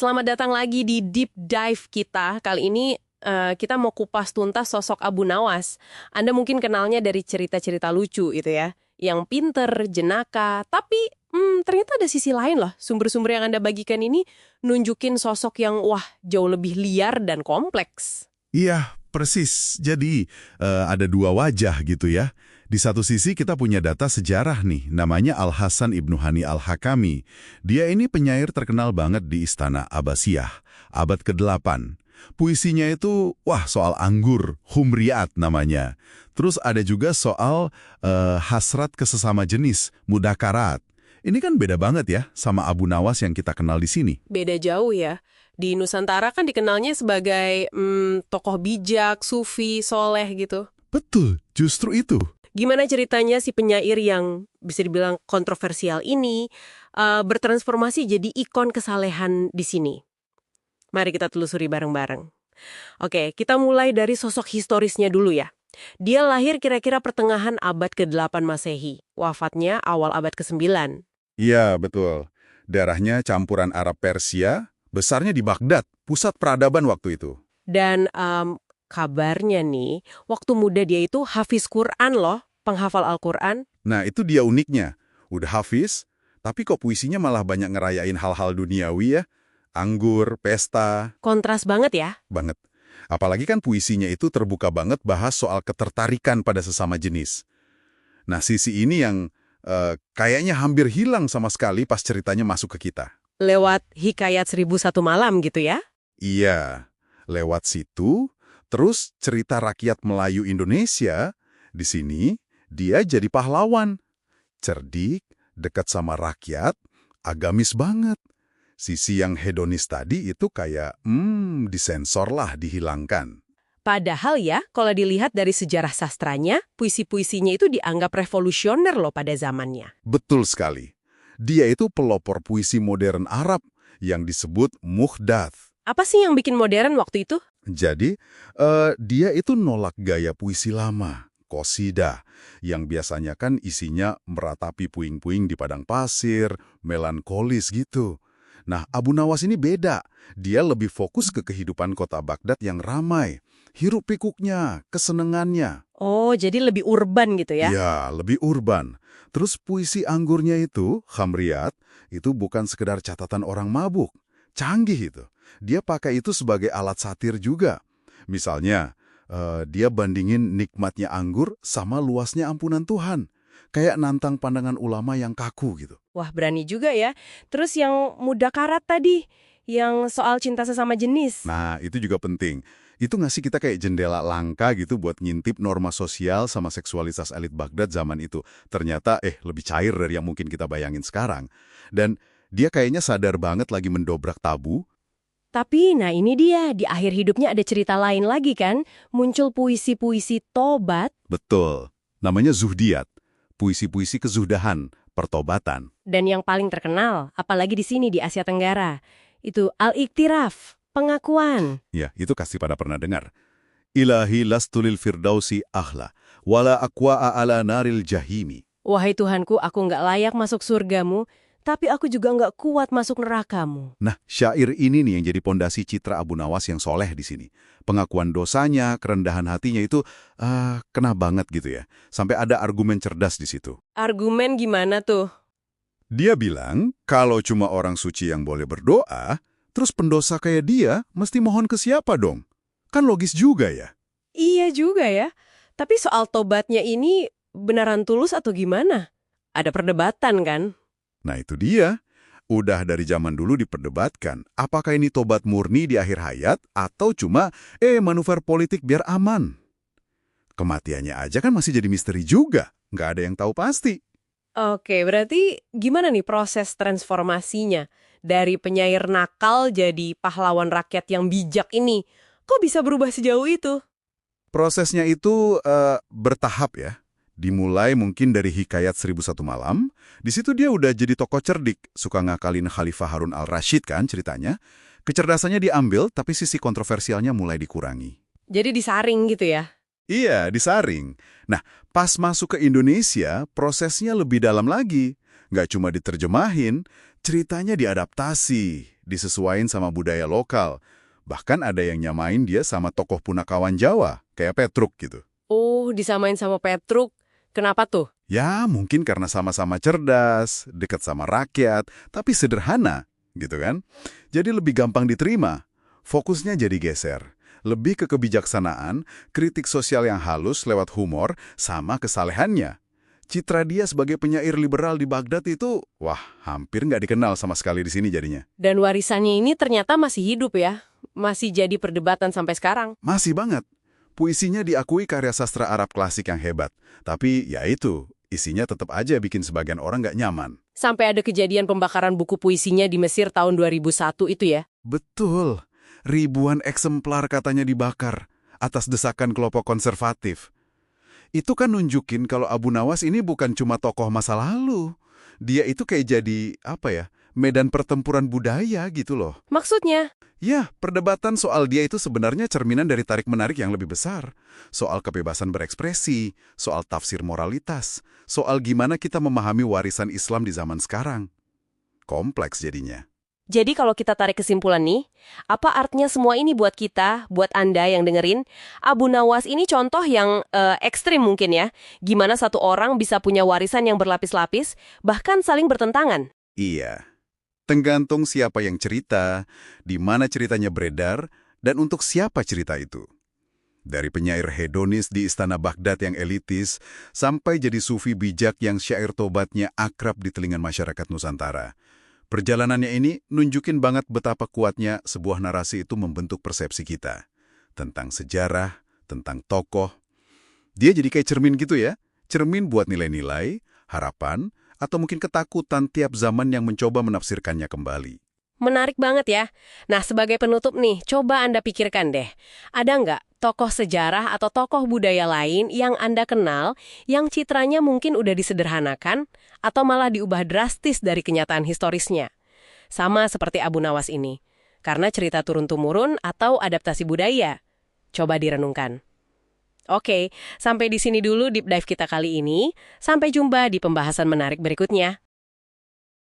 selamat datang lagi di Deep Dive kita. Kali ini kita mau kupas tuntas sosok Abu Nawas. Anda mungkin kenalnya dari cerita-cerita lucu itu ya. Yang pinter, jenaka, tapi ternyata ada sisi lain loh. Sumber-sumber yang Anda bagikan ini nunjukin sosok yang jauh lebih liar dan kompleks. Iya, persis. Jadi ada dua wajah gitu ya. Di satu sisi kita punya data sejarah nih, namanya Al-Hasan Ibnu Hani Al-Hakami. Dia ini penyair terkenal banget di Istana Abbasiyah, abad ke-8. Puisinya itu, soal anggur, humriyat namanya. Terus ada juga soal hasrat ke sesama jenis, mudakarat. Ini kan beda banget ya sama Abu Nawas yang kita kenal di sini. Beda jauh ya. Di Nusantara kan dikenalnya sebagai tokoh bijak, sufi, soleh gitu. Betul, justru itu. Gimana ceritanya si penyair yang bisa dibilang kontroversial ini bertransformasi jadi ikon kesalehan di sini? Mari kita telusuri bareng-bareng. Oke, kita mulai dari sosok historisnya dulu ya. Dia lahir kira-kira pertengahan abad ke-8 Masehi. Wafatnya awal abad ke-9. Iya, betul. Darahnya campuran Arab Persia, besarnya di Baghdad, pusat peradaban waktu itu. Dan kabarnya nih, waktu muda dia itu hafiz Quran loh, penghafal Al-Quran. Nah, itu dia uniknya. Udah hafiz, tapi kok puisinya malah banyak ngerayain hal-hal duniawi ya. Anggur, pesta. Kontras banget ya. Banget. Apalagi kan puisinya itu terbuka banget bahas soal ketertarikan pada sesama jenis. Nah, sisi ini yang kayaknya hampir hilang sama sekali pas ceritanya masuk ke kita. Lewat Hikayat 1001 Malam gitu ya? Iya, lewat situ, terus cerita rakyat Melayu Indonesia, di sini dia jadi pahlawan. Cerdik, dekat sama rakyat, agamis banget. Sisi yang hedonis tadi itu kayak, disensor lah, dihilangkan. Padahal ya, kalau dilihat dari sejarah sastranya, puisi-puisinya itu dianggap revolusioner loh pada zamannya. Betul sekali. Dia itu pelopor puisi modern Arab yang disebut muhdath. Apa sih yang bikin modern waktu itu? Jadi, dia itu nolak gaya puisi lama, qasidah, yang biasanya kan isinya meratapi puing-puing di padang pasir, melankolis gitu. Nah, Abu Nawas ini beda. Dia lebih fokus ke kehidupan kota Baghdad yang ramai. Hiruk-pikuknya, kesenengannya. Oh, jadi lebih urban gitu ya? Ya, lebih urban. Terus puisi anggurnya itu, khamriyat, itu bukan sekedar catatan orang mabuk. Canggih itu. Dia pakai itu sebagai alat satir juga. Misalnya, dia bandingin nikmatnya anggur sama luasnya ampunan Tuhan. Kayak nantang pandangan ulama yang kaku gitu. Wah, berani juga ya. Terus yang mudakarat tadi, yang soal cinta sesama jenis. Nah, itu juga penting. Itu ngasih kita kayak jendela langka gitu buat ngintip norma sosial sama seksualitas elit Baghdad zaman itu. Ternyata lebih cair dari yang mungkin kita bayangin sekarang. Dan dia kayaknya sadar banget lagi mendobrak tabu. Tapi, nah ini dia, di akhir hidupnya ada cerita lain lagi kan? Muncul puisi-puisi tobat. Betul. Namanya Zuhdiyat. Puisi-puisi kezuhdahan, pertobatan. Dan yang paling terkenal, apalagi di sini di Asia Tenggara, itu Al-Iktiraf, pengakuan. Ya, itu pasti pada pernah dengar. Ilahi lastulil firdausi ahla, wala aqwa'a ala naril jahimi. Wahai Tuhanku, aku nggak layak masuk surgamu, tapi aku juga nggak kuat masuk nerakamu. Nah, syair ini nih yang jadi pondasi citra Abu Nawas yang soleh di sini. Pengakuan dosanya, kerendahan hatinya itu kena banget gitu ya. Sampai ada argumen cerdas di situ. Argumen gimana tuh? Dia bilang, kalau cuma orang suci yang boleh berdoa, terus pendosa kayak dia mesti mohon ke siapa dong? Kan logis juga ya? Iya juga ya. Tapi soal tobatnya ini beneran tulus atau gimana? Ada perdebatan kan? Nah itu dia. Udah dari zaman dulu diperdebatkan, apakah ini tobat murni di akhir hayat atau cuma manuver politik biar aman. Kematiannya aja kan masih jadi misteri juga, nggak ada yang tahu pasti. Oke, berarti gimana nih proses transformasinya? Dari penyair nakal jadi pahlawan rakyat yang bijak ini, kok bisa berubah sejauh itu? Prosesnya itu bertahap ya. Dimulai mungkin dari Hikayat 1001 Malam, di situ dia udah jadi tokoh cerdik, suka ngakalin Khalifah Harun al-Rashid kan ceritanya. Kecerdasannya diambil, tapi sisi kontroversialnya mulai dikurangi. Jadi disaring gitu ya? Iya, disaring. Nah, pas masuk ke Indonesia, prosesnya lebih dalam lagi. Nggak cuma diterjemahin, ceritanya diadaptasi, disesuaiin sama budaya lokal. Bahkan ada yang nyamain dia sama tokoh punakawan Jawa, kayak Petruk gitu. Oh, disamain sama Petruk. Kenapa tuh? Ya, mungkin karena sama-sama cerdas, dekat sama rakyat, tapi sederhana, gitu kan? Jadi lebih gampang diterima. Fokusnya jadi geser. Lebih ke kebijaksanaan, kritik sosial yang halus lewat humor, sama kesalehannya. Citra dia sebagai penyair liberal di Baghdad itu, wah, hampir nggak dikenal sama sekali di sini jadinya. Dan warisannya ini ternyata masih hidup ya. Masih jadi perdebatan sampai sekarang. Masih banget. Puisinya diakui karya sastra Arab klasik yang hebat. Tapi ya itu, isinya tetap aja bikin sebagian orang nggak nyaman. Sampai ada kejadian pembakaran buku puisinya di Mesir tahun 2001 itu ya. Betul. Ribuan eksemplar katanya dibakar atas desakan kelompok konservatif. Itu kan nunjukin kalau Abu Nawas ini bukan cuma tokoh masa lalu. Dia itu kayak jadi, medan pertempuran budaya gitu loh. Maksudnya? Ya, perdebatan soal dia itu sebenarnya cerminan dari tarik-menarik yang lebih besar. Soal kebebasan berekspresi, soal tafsir moralitas, soal gimana kita memahami warisan Islam di zaman sekarang. Kompleks jadinya. Jadi kalau kita tarik kesimpulan nih, apa artinya semua ini buat kita, buat Anda yang dengerin? Abu Nawas ini contoh yang ekstrim mungkin ya. Gimana satu orang bisa punya warisan yang berlapis-lapis, bahkan saling bertentangan. Iya. Tergantung siapa yang cerita, di mana ceritanya beredar, dan untuk siapa cerita itu. Dari penyair hedonis di istana Baghdad yang elitis, sampai jadi sufi bijak yang syair tobatnya akrab di telinga masyarakat Nusantara. Perjalanannya ini nunjukin banget betapa kuatnya sebuah narasi itu membentuk persepsi kita. Tentang sejarah, tentang tokoh. Dia jadi kayak cermin gitu ya. Cermin buat nilai-nilai, harapan, atau mungkin ketakutan tiap zaman yang mencoba menafsirkannya kembali. Menarik banget ya. Nah, sebagai penutup nih, coba Anda pikirkan deh. Ada nggak tokoh sejarah atau tokoh budaya lain yang Anda kenal yang citranya mungkin udah disederhanakan atau malah diubah drastis dari kenyataan historisnya? Sama seperti Abu Nawas ini. Karena cerita turun-temurun atau adaptasi budaya. Coba direnungkan. Oke, sampai di sini dulu deep dive kita kali ini. Sampai jumpa di pembahasan menarik berikutnya.